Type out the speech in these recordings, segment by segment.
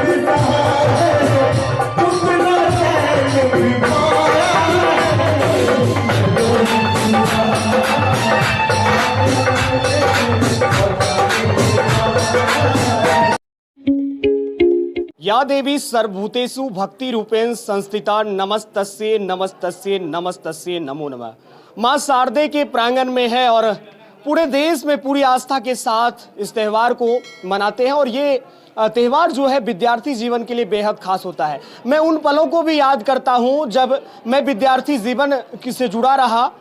या देवी सर्वभूतेषु भक्ति रूपेण संस्थिता नमस्तस्ये नमस्तस्ये नमस्तस्ये नमो नमः। मां शारदे के प्रांगण में है और पूरे देश में पूरी आस्था के साथ इस त्यौहार को मनाते हैं और ये त्यौहार जो है विद्यार्थी जीवन के लिए बेहद खास होता है। मैं उन पलों को भी याद करता हूं जब मैं विद्यार्थी जीवन से जुड़ा रहा।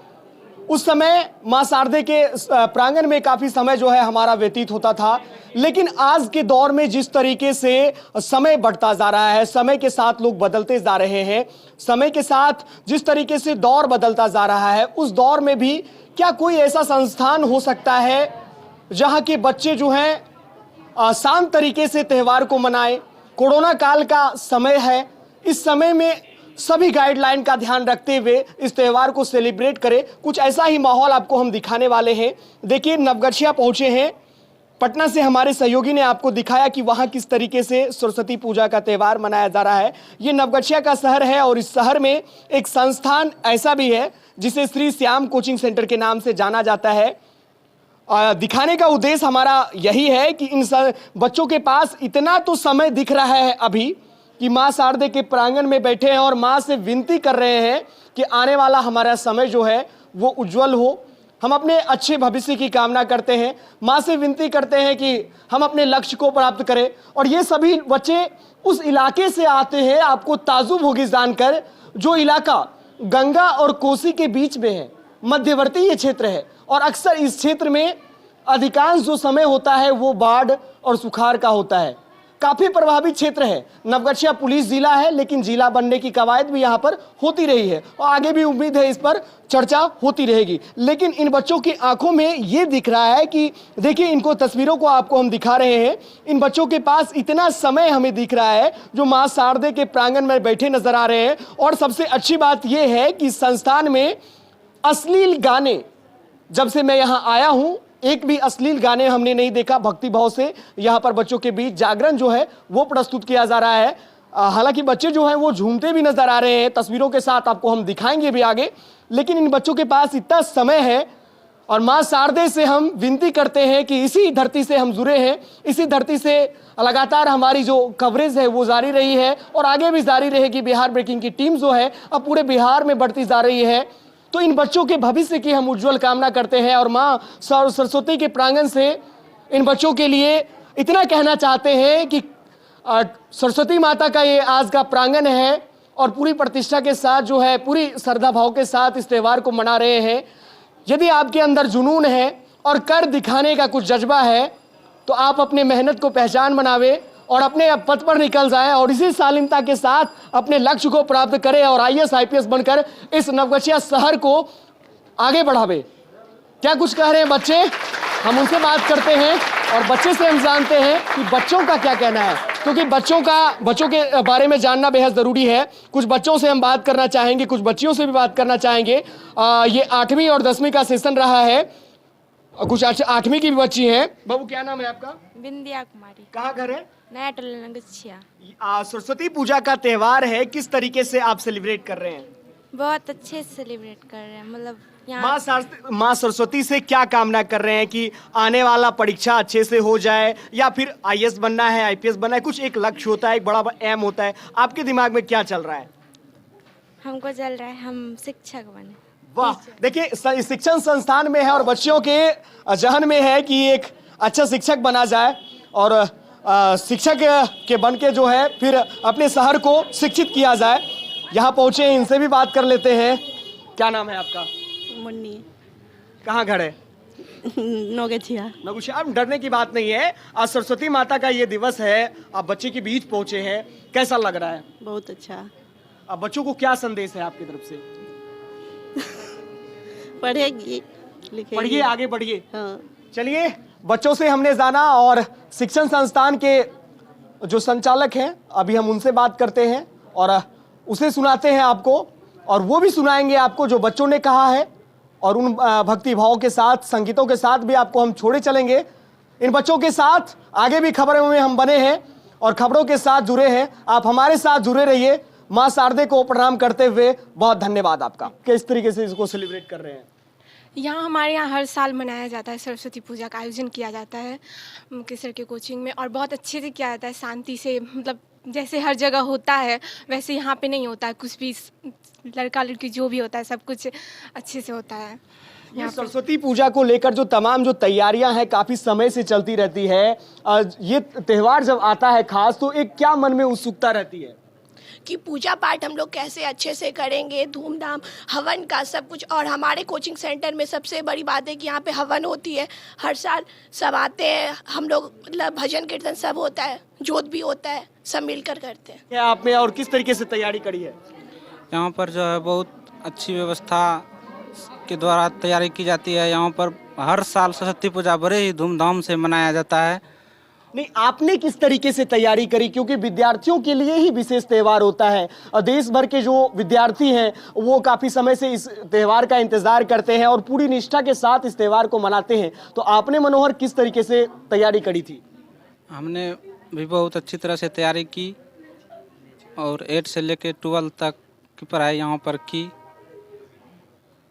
उस समय मां शारदे के प्रांगण में काफी समय जो है हमारा व्यतीत होता था, लेकिन आज के दौर में जिस तरीके से समय बढ़ता जा रहा है, समय के साथ लोग बदलते जा रहे हैं, समय के साथ जिस तरीके से दौर बदलता जा रहा है, उस दौर में भी क्या कोई ऐसा संस्थान हो सकता है जहां के बच्चे जो हैं शांत तरीके से त्यौहार को मनाएं। कोरोना काल का समय है, इस समय में सभी गाइडलाइन का ध्यान रखते हुए इस त्यौहार को सेलिब्रेट करें। कुछ ऐसा ही माहौल आपको हम दिखाने वाले हैं। देखिए, नवगछिया पहुंचे हैं, पटना से हमारे सहयोगी ने आपको दिखाया कि वहां किस तरीके से सरस्वती पूजा का त्यौहार मनाया जा रहा है। ये नवगछिया का शहर है और इस शहर में एक संस्थान ऐसा भी है जिसे श्री श्याम कोचिंग सेंटर के नाम से जाना जाता है। दिखाने का उद्देश्य हमारा यही है कि इन बच्चों के पास इतना तो समय दिख रहा है अभी कि मां शारदे के प्रांगण में बैठे हैं और मां से विनती कर रहे हैं कि आने वाला हमारा समय जो है वो उज्जवल हो। हम अपने अच्छे भविष्य की कामना करते हैं, मां से विनती करते हैं कि हम अपने लक्ष्य को प्राप्त करें। और ये सभी बच्चे उस इलाके से आते हैं, आपको ताजुब होगी जानकर, जो इलाका गंगा और कोसी के बीच में है, मध्यवर्ती ये क्षेत्र है और अक्सर इस क्षेत्र में अधिकांश जो समय होता है वो बाढ़ और सुखाड़ का होता है। काफी प्रभावित क्षेत्र है। नवगछिया पुलिस जिला है, लेकिन जिला बनने की कवायद भी यहाँ पर होती रही है और आगे भी उम्मीद है इस पर चर्चा होती रहेगी। लेकिन इन बच्चों की आंखों में ये दिख रहा है कि देखिए, इनको तस्वीरों को आपको हम दिखा रहे हैं, इन बच्चों के पास इतना समय हमें दिख रहा है जो मां शारदे के प्रांगण में बैठे नजर आ रहे हैं। और सबसे अच्छी बात यह है कि संस्थान में अश्लील गाने, जब से मैं यहाँ आया हूं एक भी अश्लील गाने हमने नहीं देखा। भक्ति भाव से यहाँ पर बच्चों के बीच जागरण जो है वो प्रस्तुत किया जा रहा है। हालांकि बच्चे जो हैं वो झूमते भी नजर आ रहे हैं, तस्वीरों के साथ आपको हम दिखाएंगे भी आगे। लेकिन इन बच्चों के पास इतना समय है और मां शारदे से हम विनती करते हैं कि इसी धरती से हम जुड़े हैं, इसी धरती से लगातार हमारी जो कवरेज है वो जारी रही है और आगे भी जारी रहेगी। बिहार ब्रेकिंग की टीम जो है अब पूरे बिहार में बढ़ती जा रही है। तो इन बच्चों के भविष्य की हम उज्जवल कामना करते हैं और मां सरस्वती के प्रांगण से इन बच्चों के लिए इतना कहना चाहते हैं कि सरस्वती माता का ये आज का प्रांगण है और पूरी प्रतिष्ठा के साथ जो है, पूरी श्रद्धा भाव के साथ इस त्यौहार को मना रहे हैं। यदि आपके अंदर जुनून है और कर दिखाने का कुछ जज्बा है तो आप अपने मेहनत को पहचान बनावे और अपने पथ पर निकल जाएं और इसी शालीनता के साथ अपने लक्ष्य को प्राप्त करें और IAS IPS बनकर इस नवगछिया शहर को आगे बढ़ावे। क्या कुछ कह रहे हैं बच्चे? हम उनसे बात करते हैं और बच्चे से हम जानते हैं कि बच्चों का क्या कहना है, क्योंकि बच्चों के बारे में जानना बेहद जरूरी है। कुछ बच्चों से हम बात करना चाहेंगे, कुछ बच्चियों से भी बात करना चाहेंगे। ये 8वीं और 10वीं का सेशन रहा है, कुछ 8वीं की भी बच्ची हैं। बाबू, क्या नाम है आपका? बिंदिया कुमारी। कहाँ घर है? नया टोला नवगछिया। सरस्वती पूजा का त्यौहार है, किस तरीके से आप सेलिब्रेट कर रहे हैं? बहुत अच्छे से सेलिब्रेट कर रहे हैं। मतलब माँ सरस्वती से क्या कामना कर रहे हैं कि आने वाला परीक्षा अच्छे से हो जाए या फिर IAS बनना है, IPS बनना है? कुछ एक लक्ष्य होता है, एक बड़ा एम होता है। आपके दिमाग में क्या चल रहा है? हमको चल रहा है हम शिक्षक बने। वाह, देखिए, शिक्षण संस्थान में है और बच्चियों के जहन में है कि एक अच्छा शिक्षक बना जाए और शिक्षक के बन के जो है फिर अपने शहर को शिक्षित किया जाए। यहाँ पहुंचे हैं, इनसे भी बात कर लेते हैं। क्या नाम है आपका? मुन्नी। कहाँ घर है? नवगछिया। नवगछिया। अब डरने की बात नहीं है, आज सरस्वती माता का ये दिवस है, आप बच्चे के बीच पहुंचे हैं, कैसा लग रहा है? बहुत अच्छा। अब बच्चों को क्या संदेश है आपकी तरफ से? पढ़ेगी, पढ़िए, आगे बढ़िए। हाँ। चलिए, बच्चों से हमने जाना और शिक्षण संस्थान के जो संचालक हैं अभी हम उनसे बात करते हैं और उसे सुनाते हैं आपको और वो भी सुनाएंगे आपको जो बच्चों ने कहा है और उन भक्ति भाव के साथ, संगीतों के साथ भी आपको हम छोड़े चलेंगे। इन बच्चों के साथ आगे भी खबरों में हम बने हैं और खबरों के साथ जुड़े हैं। आप हमारे साथ जुड़े रहिए। मां शारदे को प्रणाम करते हुए बहुत धन्यवाद आपका। किस तरीके से इसको सेलिब्रेट कर रहे हैं? यहाँ हमारे यहाँ हर साल मनाया जाता है, सरस्वती पूजा का आयोजन किया जाता है केसर के कोचिंग में, और बहुत अच्छे से किया जाता है, शांति से। मतलब जैसे हर जगह होता है वैसे यहाँ पे नहीं होता है। कुछ भी लड़का लड़की जो भी होता है सब कुछ अच्छे से होता है। ये सरस्वती पूजा को लेकर जो तमाम जो तैयारियां हैं काफी समय से चलती रहती है। ये त्योहार जब आता है खास, तो एक क्या मन में उत्सुकता रहती है कि पूजा पाठ हम लोग कैसे अच्छे से करेंगे, धूमधाम हवन का सब कुछ। और हमारे कोचिंग सेंटर में सबसे बड़ी बात है कि यहाँ पे हवन होती है, हर साल सब आते हैं हम लोग, मतलब भजन कीर्तन सब होता है, जोत भी होता है, सब मिलकर करते हैं। क्या आपने और किस तरीके से तैयारी करी है? यहाँ पर जो है बहुत अच्छी व्यवस्था के द्वारा तैयारी की जाती है। यहाँ पर हर साल सरस्वती पूजा बड़े ही धूमधाम से मनाया जाता है। नहीं, आपने किस तरीके से तैयारी करी? क्योंकि विद्यार्थियों के लिए ही विशेष त्योहार होता है और देश भर के जो विद्यार्थी हैं वो काफी समय से इस त्योहार का इंतजार करते हैं और पूरी निष्ठा के साथ इस त्योहार को मनाते हैं। तो आपने मनोहर किस तरीके से तैयारी करी थी? हमने भी बहुत अच्छी तरह से तैयारी की और 8 से लेकर 12 तक की पढ़ाई यहाँ पर की।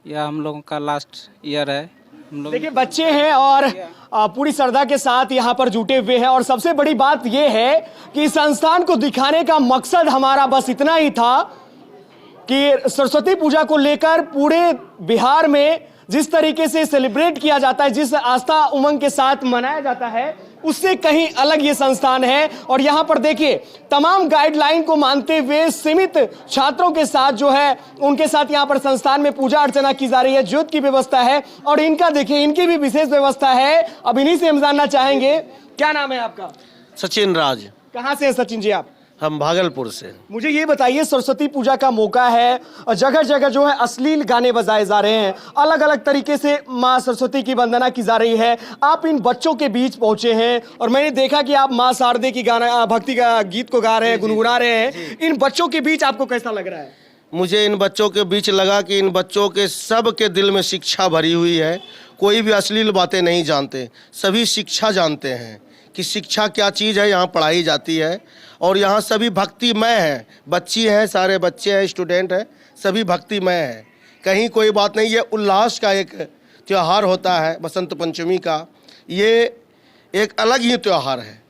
यह हम लोगों का लास्ट ईयर है। हम लोग देखिए बच्चे हैं और पूरी श्रद्धा के साथ यहाँ पर जुटे हुए हैं। और सबसे बड़ी बात यह है कि इस संस्थान को दिखाने का मकसद हमारा बस इतना ही था कि सरस्वती पूजा को लेकर पूरे बिहार में जिस तरीके से सेलिब्रेट किया जाता है, जिस आस्था उमंग के साथ मनाया जाता है, उससे कहीं अलग ये संस्थान है। और यहाँ पर देखिए तमाम गाइडलाइन को मानते हुए सीमित छात्रों के साथ जो है उनके साथ यहाँ पर संस्थान में पूजा अर्चना की जा रही है, ज्योत की व्यवस्था है। और इनका देखिए इनकी भी विशेष व्यवस्था है। अब इन्हीं से हम जानना चाहेंगे, क्या नाम है आपका? सचिन राज। कहाँ से हैं सचिन जी आप? हम भागलपुर से। मुझे ये बताइए, सरस्वती पूजा का मौका है और जगह जगह जो है अश्लील गाने बजाए जा रहे हैं, अलग अलग तरीके से माँ सरस्वती की वंदना की जा रही है। आप इन बच्चों के बीच पहुंचे हैं और मैंने देखा कि आप माँ शारदे की गाना भक्ति का गीत को गा रहे हैं, गुनगुना रहे हैं। इन बच्चों के बीच आपको कैसा लग रहा है? मुझे इन बच्चों के बीच लगा कि इन बच्चों के सब के दिल में शिक्षा भरी हुई है। कोई भी अश्लील बातें नहीं जानते, सभी शिक्षा जानते हैं कि शिक्षा क्या चीज़ है, यहाँ पढ़ाई जाती है। और यहाँ सभी भक्तिमय हैं, बच्ची हैं, सारे बच्चे हैं, स्टूडेंट हैं, सभी भक्तिमय हैं। कहीं कोई बात नहीं। ये उल्लास का एक त्यौहार होता है बसंत पंचमी का। ये एक अलग ही त्यौहार है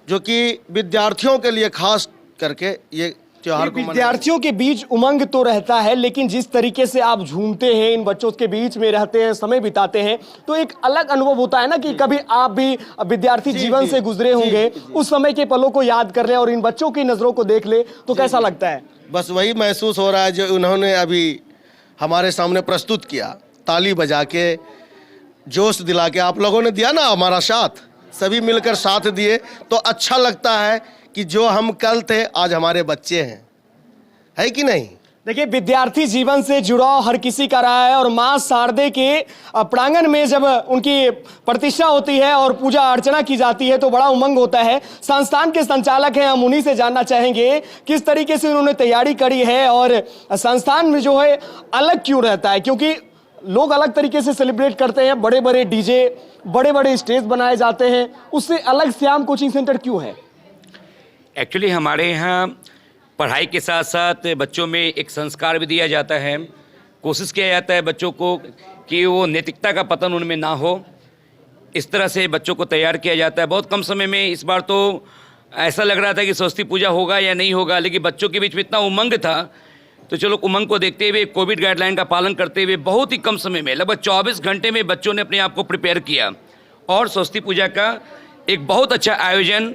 जो कि विद्यार्थियों के लिए खास करके ये त्योहार को विद्यार्थियों के बीच उमंग तो रहता है, लेकिन जिस तरीके से आप झूमते हैं, इन बच्चों के बीच में रहते हैं, समय बिताते हैं, तो एक अलग अनुभव होता है ना कि कभी आप भी विद्यार्थी जीवन से गुजरे होंगे, उस समय के पलों को याद कर ले और इन बच्चों की नजरों को देख ले तो कैसा लगता है? बस वही महसूस हो रहा है जो उन्होंने अभी हमारे सामने प्रस्तुत किया, ताली बजा के, जोश दिला के। आप लोगों ने दिया ना हमारा साथ, सभी मिलकर साथ दिए तो अच्छा लगता है कि जो हम कल थे आज हमारे बच्चे हैं, है कि नहीं? देखिए विद्यार्थी जीवन से जुड़ाव हर किसी का रहा है और मां शारदे के प्रांगण में जब उनकी प्रतिष्ठा होती है और पूजा अर्चना की जाती है तो बड़ा उमंग होता है। संस्थान के संचालक हैं, हम उन्हीं से जानना चाहेंगे किस तरीके से उन्होंने तैयारी करी है और संस्थान में जो है अलग क्यों रहता है, क्योंकि लोग अलग तरीके से सेलिब्रेट करते हैं, बड़े बड़े डीजे, बड़े बड़े स्टेज बनाए जाते हैं, उससे अलग श्याम कोचिंग सेंटर क्यों है? एक्चुअली हमारे यहाँ पढ़ाई के साथ साथ बच्चों में एक संस्कार भी दिया जाता है। कोशिश किया जाता है बच्चों को कि वो नैतिकता का पतन उनमें ना हो, इस तरह से बच्चों को तैयार किया जाता है। बहुत कम समय में, इस बार तो ऐसा लग रहा था कि सरस्वती पूजा होगा या नहीं होगा, लेकिन बच्चों के बीच में इतना उमंग था तो चलो उमंग को देखते हुए, कोविड गाइडलाइन का पालन करते हुए बहुत ही कम समय में, लगभग 24 घंटे में बच्चों ने अपने आप को प्रिपेयर किया और सरस्वती पूजा का एक बहुत अच्छा आयोजन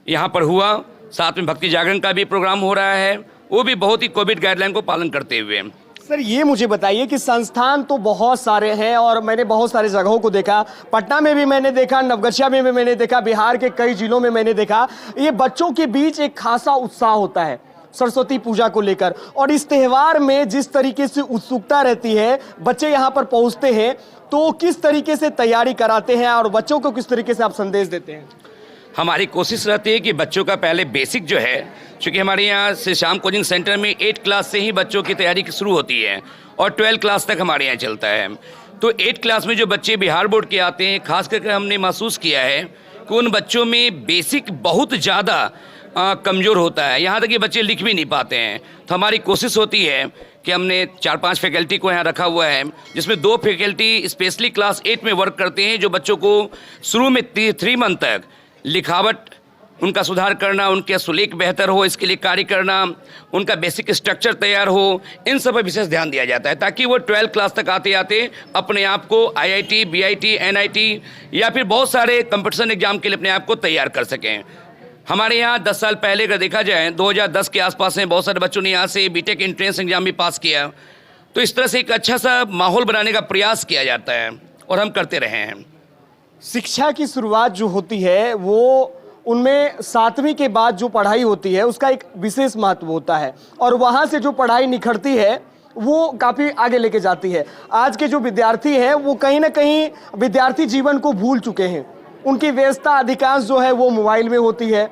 यहाँ पर हुआ। साथ में भक्ति जागरण का भी प्रोग्राम हो रहा है, वो भी बहुत ही कोविड गाइडलाइन को पालन करते हुए। सर ये मुझे बताइए कि संस्थान तो बहुत सारे हैं और मैंने बहुत सारे जगहों को देखा, पटना में भी मैंने देखा, नवगछिया में भी मैंने देखा, बिहार के कई जिलों में मैंने देखा, ये बच्चों के बीच एक खासा उत्साह होता है सरस्वती पूजा को लेकर। और इस त्यौहार में जिस तरीके से उत्सुकता रहती है, बच्चे यहाँ पर पहुँचते हैं तो किस तरीके से तैयारी कराते हैं और बच्चों को किस तरीके से आप संदेश देते हैं? हमारी कोशिश रहती है कि बच्चों का पहले बेसिक जो है, चूँकि हमारे यहाँ से श्याम कोचिंग सेंटर में 8 क्लास से ही बच्चों की तैयारी शुरू होती है और 12 क्लास तक हमारे यहाँ चलता है। तो 8 क्लास में जो बच्चे बिहार बोर्ड के आते हैं, खास करके हमने महसूस किया है कि उन बच्चों में बेसिक बहुत ज़्यादा कमज़ोर होता है, यहाँ तक कि बच्चे लिख भी नहीं पाते हैं। तो हमारी कोशिश होती है कि हमने 4-5 फैकल्टी को यहाँ रखा हुआ है, जिसमें 2 फैकल्टी स्पेशली क्लास 8 में वर्क करते हैं, जो बच्चों को शुरू में 3 मंथ तक लिखावट उनका सुधार करना, उनके सुलेख बेहतर हो इसके लिए कार्य करना, उनका बेसिक स्ट्रक्चर तैयार हो, इन सब पर विशेष ध्यान दिया जाता है, ताकि वो 12th क्लास तक आते आते अपने आप को IIT, BIT, NIT या फिर बहुत सारे कंपटीशन एग्जाम के लिए अपने आप को तैयार कर सकें। हमारे यहाँ 10 साल पहले अगर देखा जाए 2010 के आसपास में बहुत सारे बच्चों ने यहाँ से बीटेक एंट्रेंस एग्जाम भी पास किया। तो इस तरह से एक अच्छा सा माहौल बनाने का प्रयास किया जाता है और हम करते रहे हैं। शिक्षा की शुरुआत जो होती है वो उनमें 7वीं के बाद जो पढ़ाई होती है उसका एक विशेष महत्व होता है, और वहाँ से जो पढ़ाई निखरती है वो काफ़ी आगे लेके जाती है। आज के जो विद्यार्थी हैं वो कहीं ना कहीं विद्यार्थी जीवन को भूल चुके हैं, उनकी व्यस्तता अधिकांश जो है वो मोबाइल में होती है।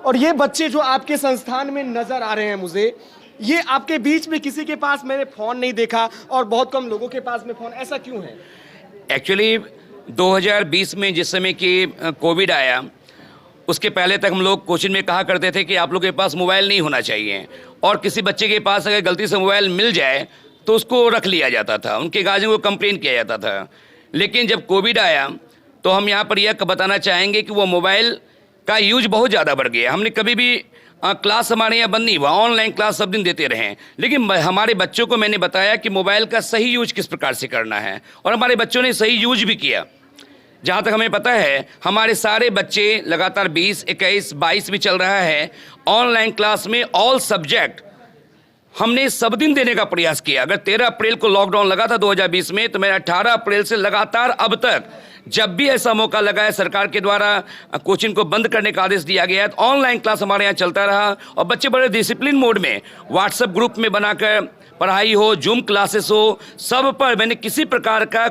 और ये बच्चे जो आपके संस्थान में नज़र आ रहे हैं मुझे, ये आपके बीच में किसी के पास मैंने फ़ोन नहीं देखा और बहुत कम लोगों के पास में फ़ोन, ऐसा क्यों है? एक्चुअली 2020 में जिस समय कि कोविड आया, उसके पहले तक हम लोग कोचिंग में कहा करते थे कि आप लोग के पास मोबाइल नहीं होना चाहिए, और किसी बच्चे के पास अगर गलती से मोबाइल मिल जाए तो उसको रख लिया जाता था, उनके गार्जियन को कंप्लेन किया जाता था। लेकिन जब कोविड आया तो हम यहाँ पर यह बताना चाहेंगे कि वो मोबाइल का यूज बहुत ज़्यादा बढ़ गया। हमने कभी भी क्लास हमारे यहाँ बंद नहीं हुआ, ऑनलाइन क्लास सब दिन देते रहे, लेकिन हमारे बच्चों को मैंने बताया कि मोबाइल का सही यूज किस प्रकार से करना है, और हमारे बच्चों ने सही यूज भी किया। जहाँ तक हमें पता है हमारे सारे बच्चे लगातार 20, 21, 22 भी चल रहा है ऑनलाइन क्लास में ऑल सब्जेक्ट हमने सब दिन देने का प्रयास किया। अगर 13 अप्रैल को लॉकडाउन लगा था 2020 में, तो मैं 18 अप्रैल से लगातार अब तक जब भी ऐसा मौका लगा है सरकार के द्वारा कोचिंग को बंद करने का आदेश दिया गया है, तो ऑनलाइन क्लास हमारे यहाँ चलता रहा, और बच्चे बड़े डिसिप्लिन मोड में व्हाट्सएप ग्रुप में बनाकर पढ़ाई हो, जूम क्लासेस हो, सब पर मैंने किसी प्रकार का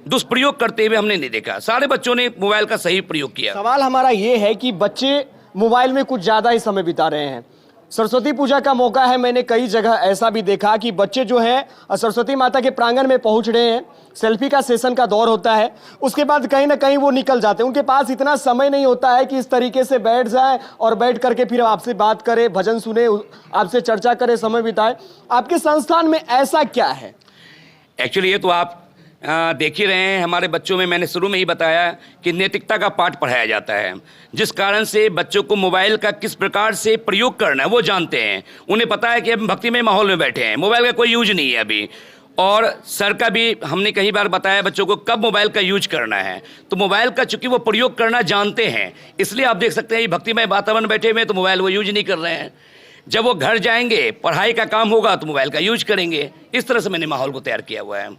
दुष्प्रयोग करते हुए हमने नहीं देखा। सारे बच्चों ने मोबाइल का सही प्रयोग किया। सवाल हमारा ये है कि बच्चे मोबाइल में कुछ ज़्यादा ही समय बिता रहे हैं। सरस्वती पूजा का मौका है, मैंने कई जगह ऐसा भी देखा कि बच्चे जो हैं सरस्वती माता के प्रांगण में पहुंच रहे हैं, सेल्फी का सेशन का दौर होता है, उसके बाद कहीं ना कहीं वो निकल जाते हैं। उनके पास इतना समय नहीं होता है कि इस तरीके से बैठ जाए और बैठ करके फिर आपसे बात करे, भजन सुने, आपसे चर्चा करे, समय बिताए। आपके संस्थान में ऐसा क्या है? एक्चुअली ये तो आप देख ही रहे हैं, हमारे बच्चों में मैंने शुरू में ही बताया कि नैतिकता का पाठ पढ़ाया जाता है, जिस कारण से बच्चों को मोबाइल का किस प्रकार से प्रयोग करना है वो जानते हैं। उन्हें पता है कि हम भक्तिमय माहौल में बैठे हैं, मोबाइल का कोई यूज नहीं है अभी। और सर का भी हमने कई बार बताया बच्चों को कब मोबाइल का यूज करना है, तो मोबाइल का चूंकि वो प्रयोग करना जानते हैं, इसलिए आप देख सकते हैं भक्तिमय वातावरण बैठे हुए तो मोबाइल वो यूज नहीं कर रहे हैं। जब वो घर जाएंगे, पढ़ाई का काम होगा तो मोबाइल का यूज करेंगे। इस तरह से मैंने माहौल को तैयार किया हुआ है।